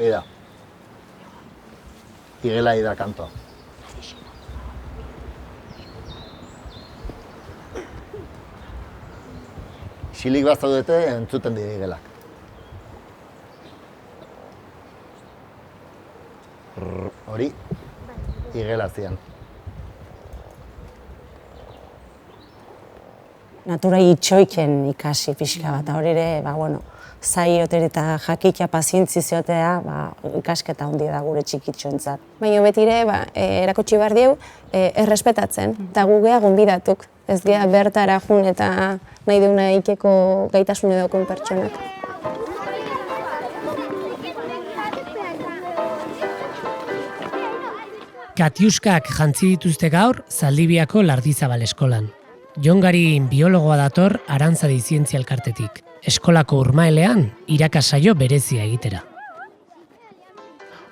Begira. Igela da kantoa. Isilik bat zaudete entzuten dira igelak. Hori, igela zian. Natura itxoiken ikasi pixka bat, hori ere, zaioter eta jakitea pazientzi ziotea, ikasketa handi da gure txikitxoentzat. Baina betire, erakutsi behar dieu, errespetatzen, eta gu gea gonbidatuk. Ez gea bertara jun eta nahi deuna ikeko gaitasun edokun pertsonak. Katiuskak jantzi dituzte gaur Zaldibiako Lardizabal eskolan. Jon Garin biologoa dator Arantzadi Zientzia Elkartetik. Eskolako urmaelean irakasaio berezia egitera.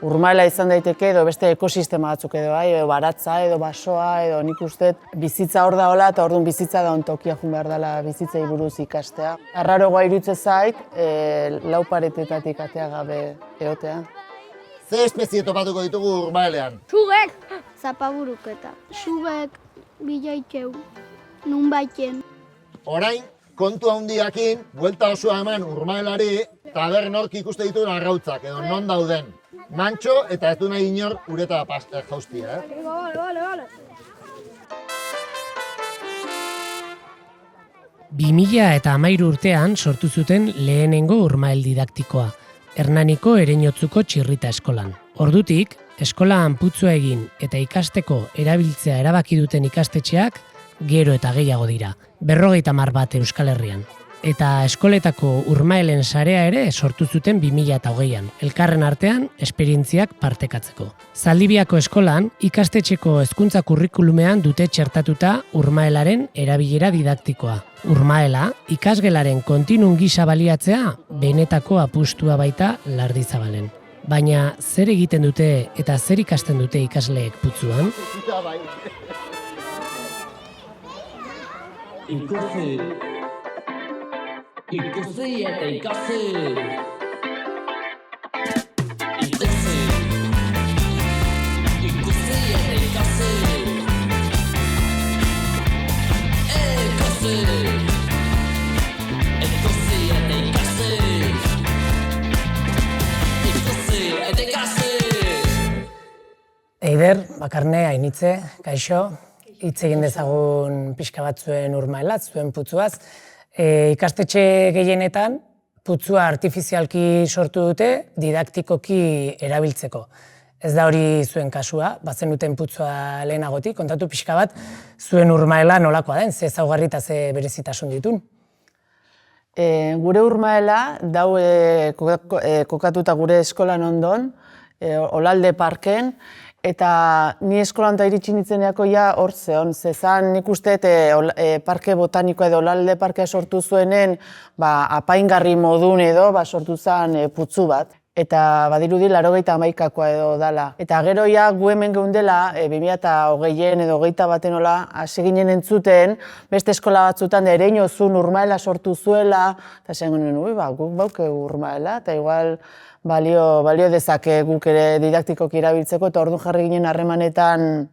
Urmaela izan daiteke edo beste ekosistema batzuk edo baratza edo basoa edo nik uste bizitza hor da hola eta orduan bizitza da ontokia jun behar dela bizitzei buruz ikastea. Arraroa irutze zait, lau paretetatik atea gabe egotea. Ze espezie topatuko ditugu urmaelean? Zugek! Zapaburuketa. Zugek bilaikeu, nunbaiten. Orain, kontu handiakin, buelta osoa eman urmaelari, taber nork ikuste dituen arrautzak, edo non dauden. Mantxo eta ez du nahi inor ureta jaustia, Vale. 2013 urtean sortu zuten lehenengo urmael didaktikoa, Hernaniko Ereinotzuko Txirrita eskolan. Ordutik, eskolan putzua egin eta ikasteko erabiltzea erabaki duten ikastetxeak gero eta gehiago dira, 50 bat Euskal Herrian. Eta eskoletako urmaelen sarea ere sortu zuten 2008an, elkarren artean esperientziak partekatzeko. Zaldibiako eskolan ikastetxeko hezkuntza kurrikulumean dute txertatuta urmaelaren erabilera didaktikoa. Urmaela, ikasgelaren kontinun gisa baliatzea benetako apustua baita Lardizabalen. Baina zer egiten dute eta zer ikasten dute ikasleek putzuan? Ikusi eta ikasi. Ikusi eta ikasi. Ikusi eta ikasi. Ikusi eta ikasi. Eider, Bakarne, Ainitze, kaixo, hitz egin dezagun pixka bat zuen urmaelaz, zuen putzuaz. Ikastetxe gehienetan, putzua artifizialki sortu dute didaktikoki erabiltzeko. Ez da hori zuen kasua, bazen duten putzua lehenagotik, kontatu pixka bat, zuen urmaela nolakoa den, ze ezaugarri eta ze berezitasun ditun. Gure urmaela, dau kokatuta gure eskolan ondon, Olalde Parken, eta ni eskolan eta iritsi nintzeneako hor zehon, zezan nik uste parke botanikoa edo Olalde Parkea sortu zuenen apaingarri modun edo sortu zen putzu bat. Eta badirudi 91koa edo dala. Eta gero gu hemen geundela, 2020 edo 21 hola, hasi ginen entzuten, beste eskola batzutan Ereinozun urmaela sortu zuela, eta zen ginen, guk bauke urmaela, eta igual balio dezake guk ere didaktikoki erabiltzeko, eta orduan jarri ginen harremanetan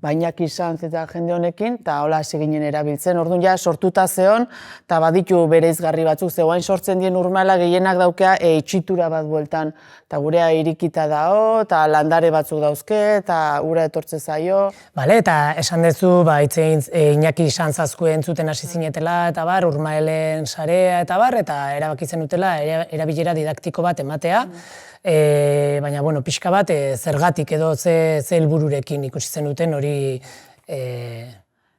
bainak izan eta jende honekin, eta hola hasi ginen erabiltzen. Orduan sortuta zeon, eta baditu bereizgarri batzuk, zegoain sortzen dien urmaela gehienak daukea itxitura bat bueltan, eta gurea irikita dao, eta landare batzuk dauzke, eta ura etortze zaio. Bale, eta esan dezu, Iñaki Sanzazkue entzuten hasi zinetela, eta urmaelen sarea, eta erabaki zenutela erabilera didaktiko bat ematea, baina, pixka bat, zergatik edo ze helbururekin ikusi zenuten hori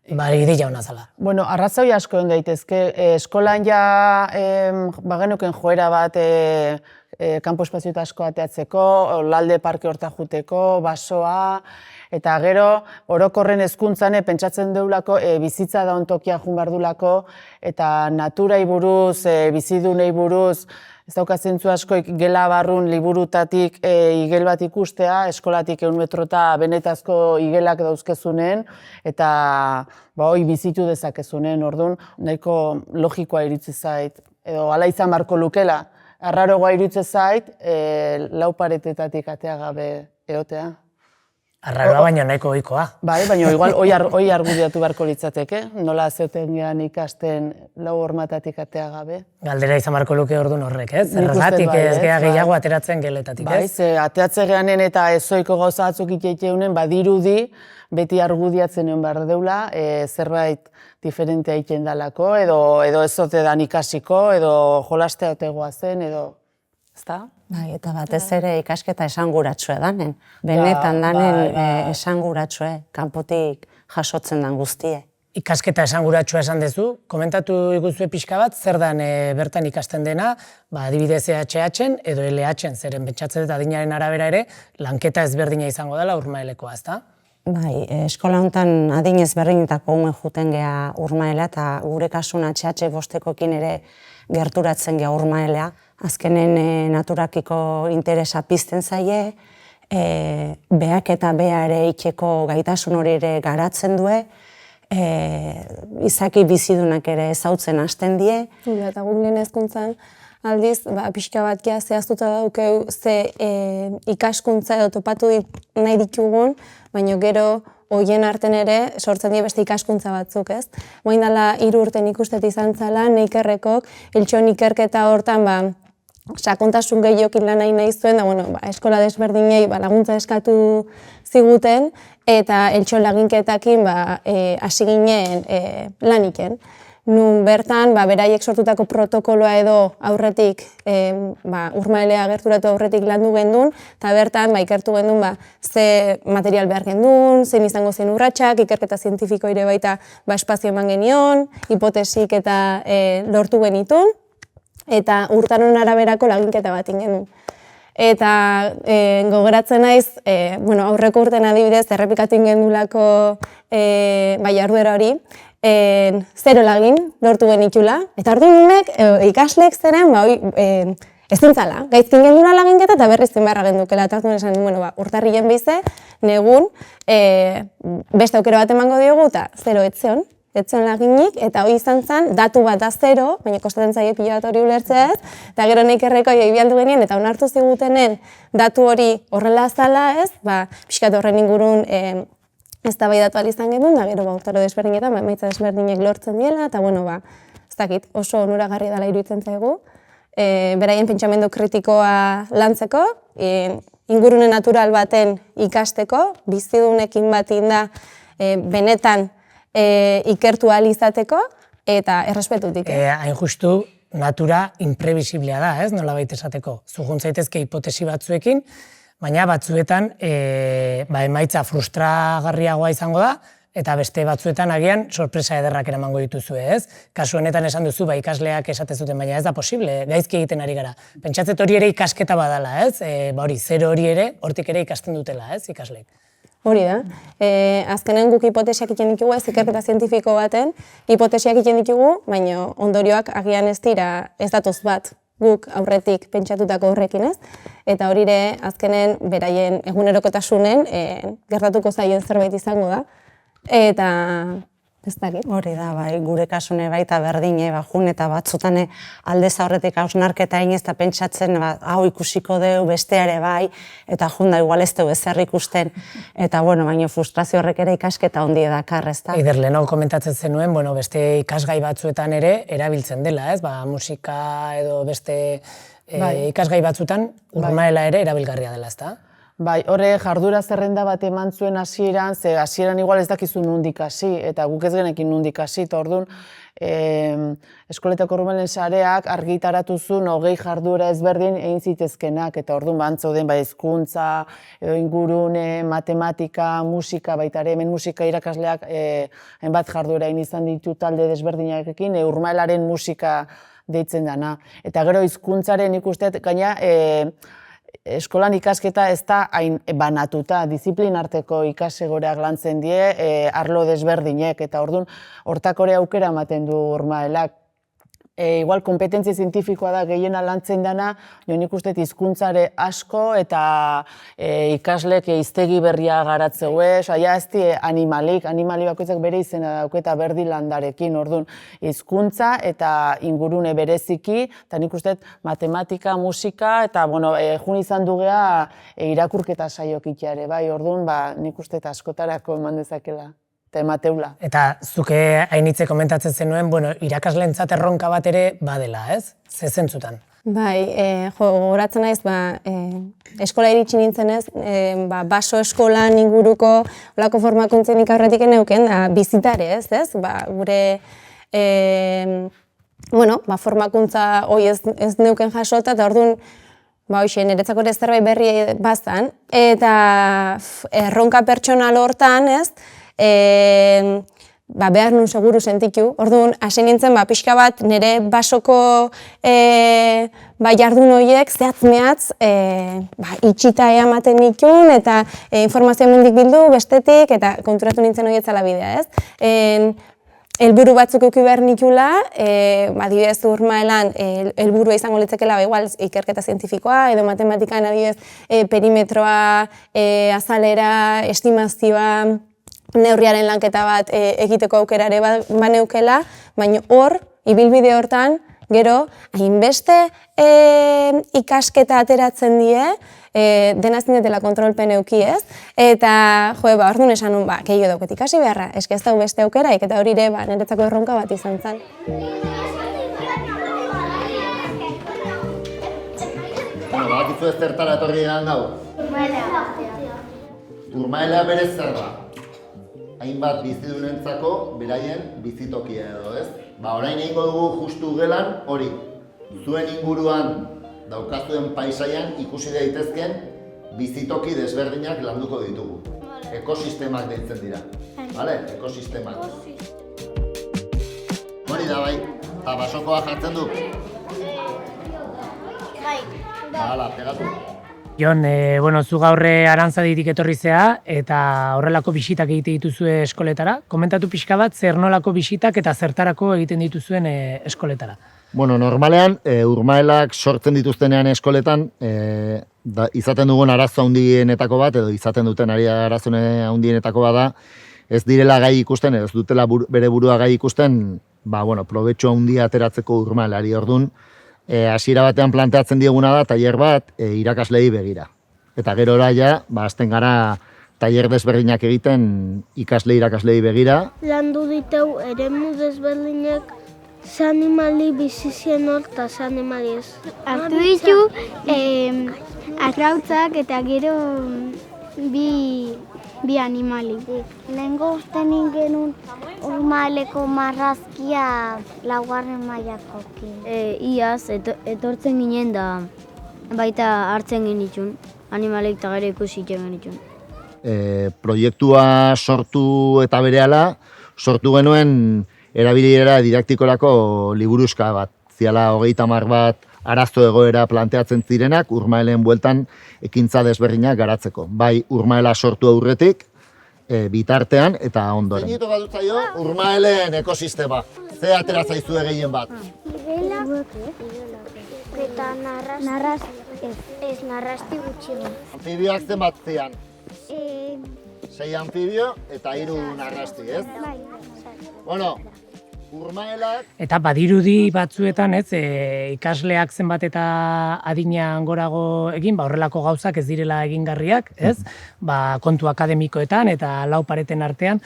ideia hona zala. Arrazoi asko egin daitezke. Eskolan bagenuken joera bat kanpo espazio asko ateatzeko, Olalde Parke horta juteko, basoa, eta gero orokorren hezkuntzan pentsatzen deulako bizitza da ontokia jun behar dulako, eta naturai buruz, bizidunei buruz, ez dauka zentzu asko gela barrun liburutatik igel bat ikustea, eskolatik 100 metrota benetazko igelak dauzkezunen, eta hoi bizitu dezakezunen, orduan nahiko logikoa iritsi zait, edo hala izan beharko lukela. arrarogoa iruditzen zait, lau paretetatik atea gabe egotea. Arraroa baino nahiko ohikoa. Bai, baina igual hoi argudiatu beharko litzateke, nola zeuten gehan ikasten lau hormatatik atea gabe. Galdera izan beharko luke orduan horrek, ez? Nik uste Zergatik bai, ez ez, gea bai. gehiago ateratzen geletatik, Bai, ez? ze ateatze gehanen eta ezoiko gauza batzuk iteiteunen, badirudi, beti argudiatzen egon behar deula, zerbait diferentea egiten dalako, edo ez ote dan ikasiko, edo jolastea otegoa zen, edo... Ezta? Bai, eta batez ere ikasketa esanguratsue danen. Benetan danen esanguratsue, kanpotik jasotzen dan guztie. Ikasketa esanguratsua esan duzu, komentatu iguzue pixka bat, zer dan bertan ikasten dena, adibidez EHH-en edo LH-en, zeren pentsatzen dut adinaren arabera ere, lanketa ezberdina izango dela Urmaelekoa, ezta? Bai, eskola honetan adin ezberdinetako ume juten gea Urmaela eta gure kasun HH bostekokin ere gerturatzen gea Urmaelea. Azkenen naturakiko interesa pizten zaie, beak eta bea ere itxeko gaitasun hori ere garatzen due, izaki bizidunak ere ezautzen hasten die. Eta guk lehen hezkuntzan aldiz, pixka bat gea zehaztuta daukeu ze ikaskuntza edo topatu nahi ditugun, baina gero hoien arten ere sortzen die beste ikaskuntza batzuk, ez? Guain dela 3 urten ikustet izan zala, Neikerrekok, Eltxon ikerketa hortan, sakontasun gehiokin lan nahi zuen, eskola desberdinei laguntza eskatu ziguten, eta Eltxon laginketakin hasi ginen laniken. Nun bertan, beraiek sortutako protokoloa edo aurretik, Urmaelea gerturatu aurretik landu gendun, eta bertan ikertu gendun ze material behar gendun, zein izango zen urratsak, ikerketa zientifiko ere baita espazio eman genion, hipotesik eta lortu genitun, eta urtaron araberako laginketa bat genuen. Eta gogeratzen naiz, aurreko urten adibidez, errepikatu gendulako jarduera hori, 0 lagin lortu genitula, eta orduan nunek ikasleek zeren ezin zala. Gaizkin genduna laginketa eta berriz zen beharra gendukela. Eta orduan esan, urtarrien bize, negun, beste aukera bat emango diogu, eta 0 etzion laginik, eta hori izan zen, datu bat da 0, baina kostatzen zaie pila bat hori ulertzea ez, eta gero Neikerreko bialdu genien, eta onartu zigutenen datu hori horrela zala ez, pixkat horren ingurun eztabaidatu ahal izan genuen, da gero urtaro desberdinetan, emaitza desberdinek lortzen diela, eta ez dakit, oso onuragarria dela iruditzen zaigu, beraien pentsamendu kritikoa lantzeko, ingurune natural baten ikasteko, bizidunekin batin da benetan ikertu ahal izateko, eta errespetutik. Hain justu, natura imprevisiblea da, ez, nolabait esateko. Zugun zaitezke hipotesi batzuekin, baina batzuetan emaitza frustragarriagoa izango da, eta beste batzuetan agian sorpresa ederrak eramango dituzue, ez? Kasu honetan esan duzu, ikasleak esate zuten, baina ez da posible, gaizki egiten ari gara. Pentsatzet hori ere ikasketa badala, ez? Hori, 0 hori ere, hortik ere ikasten dutela, ez, ikasleek. Hori da. Azkenen guk hipotesiak egiten ditugu, ez ikerketa zientifiko baten, hipotesiak egiten ditugu, baina ondorioak agian ez dira ez datoz bat guk aurretik pentsatutako horrekin, ez? Eta hori ere azkenen beraien egunerokotasunen gertatuko zaien zerbait izango da. Eta ez dakit. Hori da, gure kasune baita berdine, jun eta batzutan aldez aurretik hausnarketa egin ez da pentsatzen, hau ikusiko deu, beste ere bai, eta junda igual ez deu ezer ikusten, eta baina frustrazio horrek ere ikasketa handi edakar, ez da? Eider, lehenago komentatzen zenuen, beste ikasgai batzuetan ere erabiltzen dela, ez? Musika edo beste ikasgai batzutan Urmaela ere erabilgarria dela, ez da? Bai, horre jardura zerrenda bat eman zuen hasieran, ze hasieran igual ez dakizu nondik hasi, eta guk ez genekin nondik hasi, eta orduan eskoletako Urmaelen sareak argitaratu zuen 20 jardura ezberdin egin zitezkenak, eta orduan bantzauden hezkuntza, edo ingurune, matematika, musika, baita ere, hemen musika irakasleak hainbat jardura egin izan ditu talde desberdinarekin, Urmaelaren musika deitzen dana. Eta gero hizkuntzaren ikusteet, gaina, eskolan ikasketa ez da hain banatuta, disiplinarteko ikasegoreak lantzen die, arlo desberdinek, eta orduan hortak ere aukera ematen du Urmaelak. igual kompetentzia zientifikoa da gehiena lantzen dana, nik uste hizkuntzare asko eta ikaslek hiztegi berria garatzeu, ja ez di animali bakoitzak bere izena dauke eta berdi landarekin, orduan hizkuntza eta ingurune bereziki, eta nik uste matematika, musika, eta jun izan dugea irakurketa saiokitza ere, bai, orduan nik uste askotarako eman dezakela. Emateula. Eta zuke hainitze komentatzen zenuen, irakasleentzat erronka bat ere badela, ez? Ze zentzutan? Bai, gogoratzen naiz, eskola iritsi nintzenez, baso eskolan inguruko olako formakuntzen aurretik neuken, bizitare, ez? Gure formakuntza hoi ez neuken jasota, eta orduan, niretzako ere zerbait berri bazan, eta erronka pertsonal hortan, ez? Behar nun seguru sentitu. Orduan, hasi nintzen pixka bat nire basoko jardun horiek zehatz-mehatz itxita ematen nituen eta informazio mendik bildu bestetik eta konturatu nintzen horietzala bidea, ez? Helburu batzuk eduki behar nitula, adibidez Urmaelan helburua izango litzakela igual ikerketa zientifikoa edo matematikan adibidez perimetroa, azalera, estimazioa, neurriaren lanketa bat egiteko aukera ere baneukela, baina hor, ibilbide hortan, gero, hainbeste ikasketa ateratzen die, dena zinetela kontrolpen euki ez, eta orduan esan nun, keio dauket ikasi beharra, eske ez dago beste aukeraik, eta hori ere niretzako erronka bat izan zen. Badakizu ez zertara etorri edan gau? Urmaela berez zer da? Hainbat bizidunentzako beraien bizitokia edo, ez? Orain egingo dugu justu gelan hori. Zuen inguruan daukazuen paisaian ikusi daitezken bizitoki desberdinak landuko ditugu. Ekosistemak deitzen dira. Bale? Ekosistemak. Hori da bai, eta basokoa jartzen du. Hala, pegatu. Jon, zu gaurre Arantzaditik etorri zea eta horrelako bisitak egite dituzue eskoletara. Komentatu pixka bat, zer nolako bisitak eta zertarako egiten dituzuen eskoletara. Normalean, Urmaelak sortzen dituztenean eskoletan, izaten dugun arazo handienetako bat, edo izaten duten arazo handienetako bat da, ez direla gai ikusten, ez dutela bere burua gai ikusten, probetxo handia ateratzeko Urmaelari ordun. Hasiera batean planteatzen dieguna da, tailer bat irakaslei begira. Eta gero ja, azten gara tailer desberdinak egiten irakaslei begira. Landu diteu eremu desberdinak ze animali bizizien hor eta ze animali ez. Hartu ditu arrautzak eta gero bi animali. Lehengo usten ingenun Urmaeleko marrazkia laugarren mailakokin. Iaz, etortzen ginen da baita hartzen genitxun, animalek eta gero ikusi genitxun. Proiektua sortu eta berehala, sortu genuen erabilera didaktikorako liburuska bat. Ziala 30 bat arazo egoera planteatzen zirenak Urmaelen bueltan ekintza desberdinak garatzeko. Bai Urmaela sortu aurretik, bitartean eta ondoren. Zein ditu gadutzaio Urmaelen ekosistema? Ze atera zaizue gehien bat? Ibelak eta narrasti gutxi da. Anfibioak zenbat zian? 6 anfibio eta 3 narrasti, ez? Bueno, Urmaelak... Eta badirudi batzuetan, ez, ikasleak zenbat eta adina gorago egin, horrelako gauzak ez direla egingarriak, ez? Kontu akademikoetan eta lau pareten artean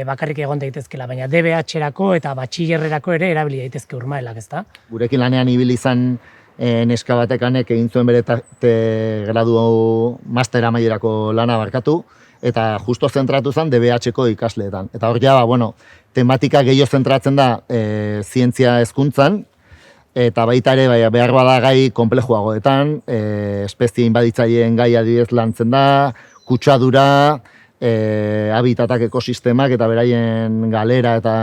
bakarrik egon daitezkela, baina DBH-erako eta batxillerrerako ere erabili daitezke Urmaelak, ez da? Gurekin lanean ibili izan neska batekanek egin zuen bere gradu master amaierako lana barkatu, eta justo zentratu zen DBH-ko ikasleetan. Eta hor ja, tematika gehiago zentratzen da zientzia hezkuntzan, eta baita ere behar bada gai konplejoagoetan, espezie inbaditzaileen gai adibidez lantzen da, kutsadura, habitatak ekosistemak eta beraien galera eta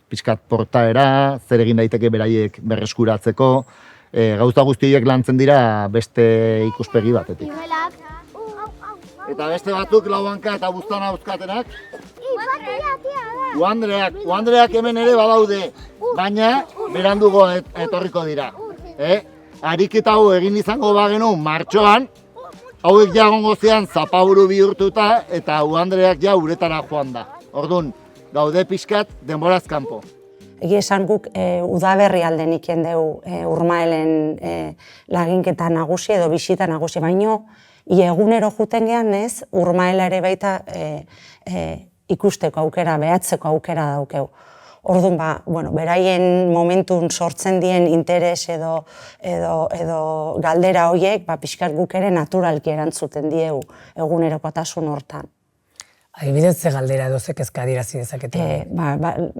pixkat portaera, zer egin daiteke beraiek berreskuratzeko, gauza guztiek lantzen dira beste ikuspegi batetik. Eta beste batzuk lauanka eta buztana uzkatenak. Uandreak hemen ere badaude, baina berandugo etorriko dira. Ariketa hau egin izango bagenu martxoan, hauek ja egongo zian zapaburu bihurtuta eta Uandreak ja uretara joan da. Orduan, gaude pixkat denboraz kanpo. Egia esan guk udaberri alden iken dugu Urmaelen laginketa nagusi edo bisita nagusi, baino egunero juten gehan ez, Urmaela ere baita ikusteko aukera, behatzeko aukera daukeu. Orduan, beraien momentun sortzen dien interes edo galdera horiek, pixkat guk ere naturalki erantzuten diegu egunerokotasun hortan. Adibidez, ze galdera edo ze kezka adierazi dezakete?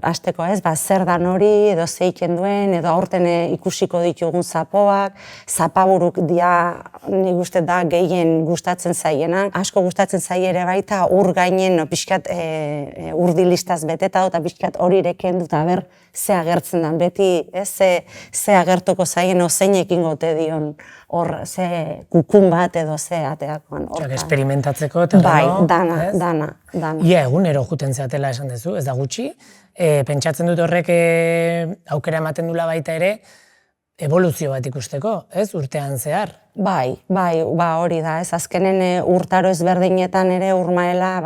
Hasteko ez, zer dan hori, edo zeiken duen, edo aurten ikusiko ditugun zapoak, zapaburuk dia nik uste da gehien gustatzen zaiena. Asko gustatzen zaie ere baita ur gainen pixkat urdilistaz beteta eta pixkat hori ireken dut, aber ze agertzen den, beti ze agertuko zaien zeinekin gote dion hor ze kukun bat edo ze ateakoan. Experimentatzeko eta dana. Ia egunero juten zeatela esan duzu, ez da gutxi. Pentsatzen dut horrek aukera ematen dula baita ere, evoluzio bat ikusteko, ez, urtean zehar? Bai, hori da, ez, azkenen urtaro ezberdinetan ere Urmaela,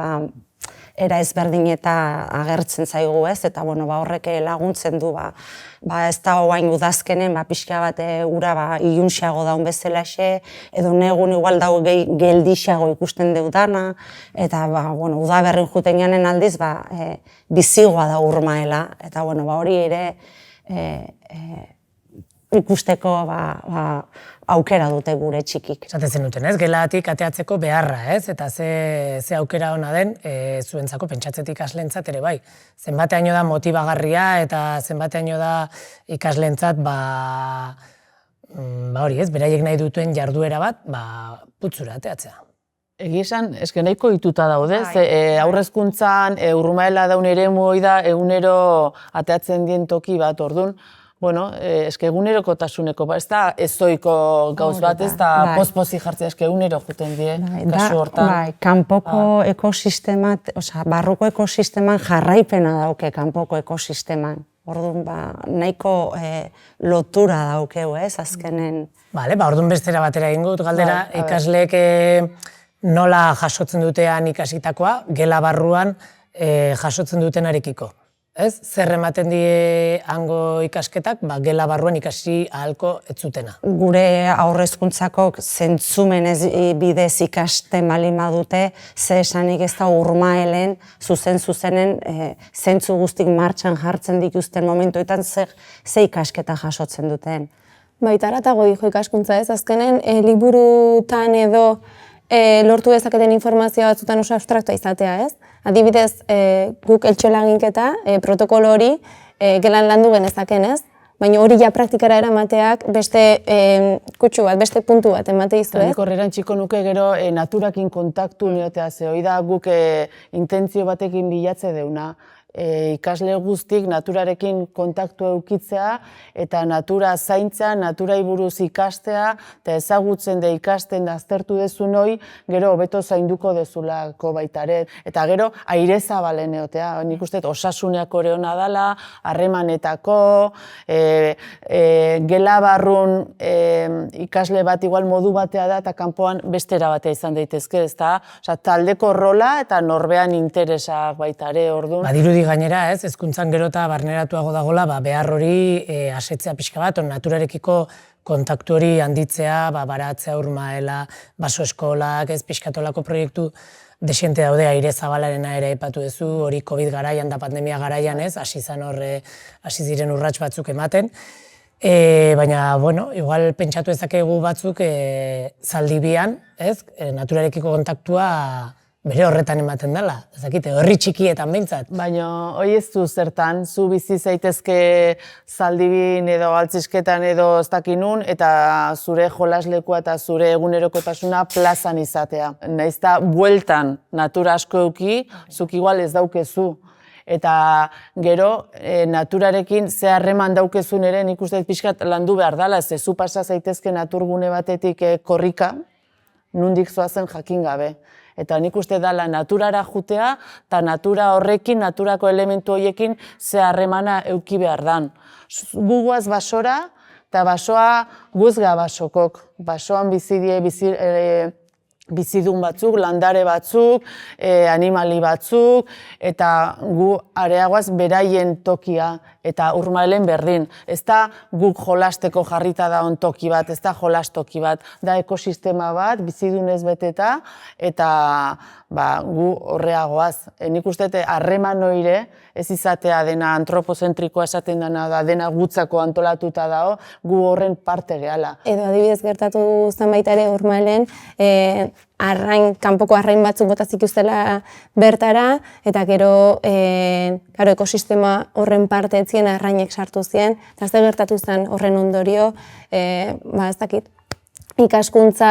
era ezberdineta agertzen zaigu, ez, eta horrek laguntzen du, ez da oain udazkenen, pixka bat ura ilunxeago daun bezalaxe, edo negun igual dago geldixeago ikusten deudana, eta udaberrin juten janen aldiz, bizigoa da Urmaela, eta hori ere ikusteko aukera dute gure txikik. Esaten zenuten, ez? Gelatik ateatzeko beharra, ez? Eta ze aukera ona den zuentzako pentsatzetik ikaslentzat ere bai. Zenbateaino da motibagarria eta zenbateaino da ikaslentzat hori, ez? Beraiek nahi dutuen jarduera bat, putzura ateatzea. Egia esan, eske nahiko ituta daude, aurrezkuntzan Urmaela daun eremu hoi da egunero ateatzen dien toki bat, orduan, eske egunerokotasuneko, ez da ezoiko gauz bat, ez da pospozi jartzea, eske egunero juten die, kasu hortan. Bai, kanpoko ekosistemat, barruko ekosisteman jarraipena dauke kanpoko ekosisteman. Orduan, nahiko lotura daukeu, ez, azkenen. Bale, orduan bestera batera egingo dut galdera, ikasleek nola jasotzen dutean ikasitakoa, gela barruan jasotzen dutenarekiko. Ez? Zer ematen die hango ikasketak, gela barruan ikasi ahalko ez zutena. Gure aurrezkuntzakok zentzumenez bidez ikasten balin badute, ze esanik ez da Urmaelen, zuzenen, zentzu guztik martxan jartzen dituzten momentuetan ze ikasketa jasotzen duten. Baita aratago dijo ikaskuntza ez, azkenen liburutan edo lortu dezaketen informazioa batzutan oso abstraktua izatea ez. Adibidez, guk eltxolaginketa, protokolo hori gelan landu genezaken ez, baina hori ja praktikara eramateak beste kutsu bat, beste puntu bat emate izu ez. Nik horreran txiko nuke gero naturakin kontaktu neotea ze, hori da guk intentzio batekin bilatze deuna. Ikasle guztik naturarekin kontaktu eukitzea eta natura zaintzea, naturai buruz ikastea eta ezagutzen da ikasten aztertu dezun hoi, gero hobeto zainduko dezulako baitare. Eta gero aire zabalen egotea, nik uste osasuneak ere ona dela, harremanetako, gela barrun ikasle bat igual modu batea da eta kanpoan bestera batea izan daitezke, ezta? Taldeko rola eta norbean interesak baitare, orduan. Badirudi gainera, ez, hezkuntzan gero eta barneratuago dagoela, behar hori asetzea pixka bat, naturarekiko kontaktu hori handitzea, baratzea Urmaela, baso eskolak, ez, pixkatolako proiektu desiente daude, aire zabalarena ere aipatu duzu, hori COVID garaian da pandemia garaian, ez, hasi ziren urrats batzuk ematen. Baina, igual pentsatu ezakegu batzuk Zaldibian, ez, naturarekiko kontaktua bere horretan ematen dela, ezakite, herri txikietan behintzat. Baina, hoi ez du zertan, zu bizi zaitezke Zaldibin edo Altzizketan edo ez dakinun, eta zure jolaslekua eta zure egunerokotasuna plazan izatea. Naiz da, bueltan natura asko euki, zuk igual ez daukezu. Eta gero, naturarekin ze harreman daukezun ere, nik uste pixkat landu behar dela, ez zu pasa zaitezke naturgune batetik korrika, nundik zoazen jakin gabe. Eta nik uste dela naturara jutea, eta natura horrekin, naturako elementu horiekin, ze harremana eduki behar dan. Guguaz basora, eta basoa guzga basokok. Basoan bizidun batzuk, landare batzuk, animali batzuk, eta gu areagoaz beraien tokia, eta Urmaelen berdin. Ez da guk jolasteko jarrita da toki bat, ez da jolastoki bat, da ekosistema bat, bizidunez beteta, eta gu horreagoaz. Nik uste harreman noire, ez izatea dena antropozentrikoa esaten dena da, dena gutzako antolatuta dago, gu horren parte gehala. Edo adibidez gertatu zen baita ere Urmaelen, kanpoko arrain batzuk bota zituztela bertara, eta gero ekosistema horren parte etzien arrainek sartu zien, eta ze gertatu zen horren ondorio, ez dakit, ikaskuntza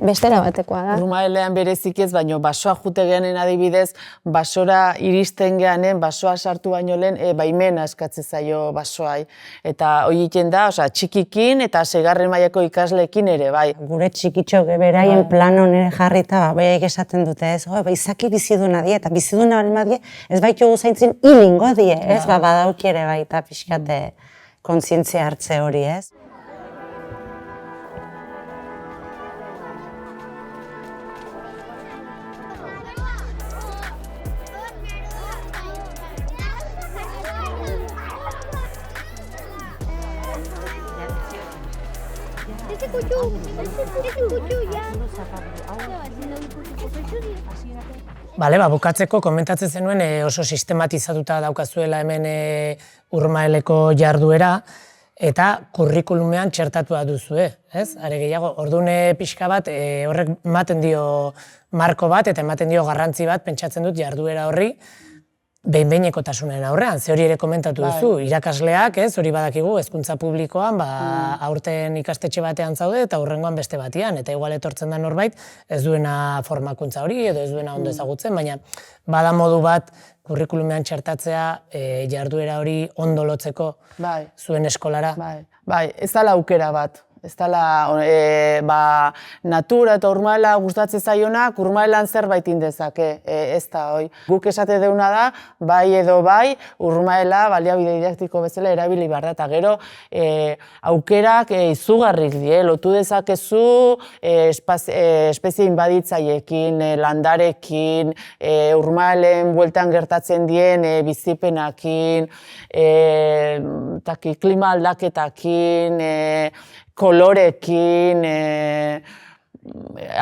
bestera batekoa da. Urmaelean berezik ez, baino basoa jute geanen adibidez, basora iristen geanen, basoa sartu baino lehen, baimena eskatzen zaio basoai. Eta hori egiten da, txikikin eta 6. mailako ikasleekin ere, bai. Gure txikitxok beraien planon ere jarrita, beraiek esaten dute, ez, izaki biziduna die, eta biziduna balen badie, ez baitu zaintzen hilingo die, ez, badauki ere baita pixkate kontzientzia hartze hori, ez. Bukatzeko komentatzen zenuen oso sistematizatuta daukazuela hemen Urmaeleko jarduera eta kurrikulumean txertatua duzue, ez? Are gehiago, ordune pixka bat horrek ematen dio marko bat eta ematen dio garrantzi bat pentsatzen dut jarduera horri behin-behinekotasunen aurrean, ze hori ere komentatu duzu, irakasleak, ez, hori badakigu, hezkuntza publikoan, aurten ikastetxe batean zaude eta hurrengoan beste batean, eta igual etortzen da norbait, ez duena formakuntza hori, edo ez duena ondo ezagutzen, baina bada modu bat kurrikulumean txertatzea jarduera hori ondo lotzeko zuen eskolara. Bai, ez dala aukera bat. Ez dela, natura eta Urmaela gustatzen zaionak, Urmaelan zerbait indezake, ez da, hoi. Guk esate deuna da, bai edo bai, Urmaela baliabide didaktiko bezala erabili behar da, eta gero aukerak izugarrik die, lotu dezakezu espezie inbaditzaiekin, landarekin, Urmaelen bueltan gertatzen dien bizipenakin, klima aldaketakin, kolorekin,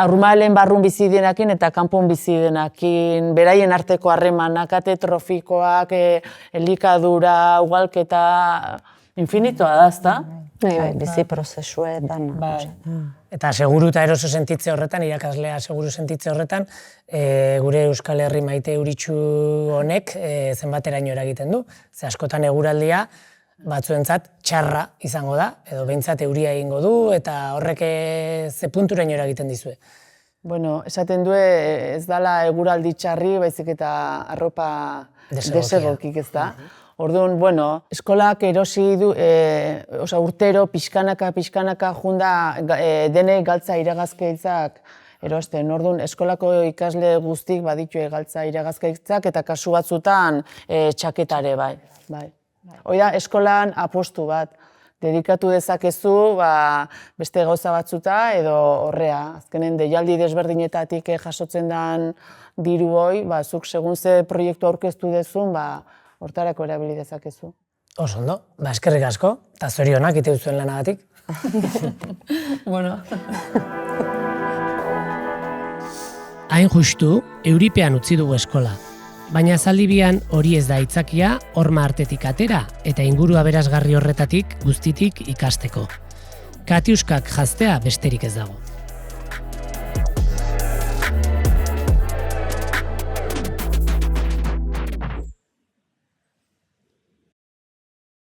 Urmaelen barrun bizidenakin eta kanpon bizidenakin, beraien arteko harremanak, trofikoak, elikadura, ugalketa, infinitoa da, ezta? Bizi prozesue dana. Eta seguru eta eroso sentitze horretan, irakaslea seguru sentitze horretan, gure Euskal Herri maite euritsu honek zenbateraino eragiten du. Ze askotan eguraldia, batzuentzat txarra izango da, edo behintzat euria egingo du, eta horrek ze punturaino eragiten dizue? Bueno, esaten du ez dala eguraldi txarri, baizik eta arropa desegokik, ez da. Orduan, bueno, eskolak erosi du, urtero, pixkanaka junda dene galtza iragazkeitzak erosten. Orduan, eskolako ikasle guztik baditu galtza iragazkeitzak eta kasu batzutan txaketare, bai. Hoi da, eskolan apostu bat, dedikatu dezakezu beste gauza batzuta edo horrea. Azkenen, deialdi desberdinetatik jasotzen den diru hoi, zuk segun ze proiektu aurkeztu dezun, hortarako erabili dezakezu. Oso ondo, eskerrik asko, eta zorionak ite duzuen lanagatik. Bueno. Hain justu, euripean utzi dugu eskola. Baina zaldibian hori ez da aitzakia horma artetik atera eta inguru aberasgarri horretatik guztitik ikasteko. Katiuskak jaztea besterik ez dago.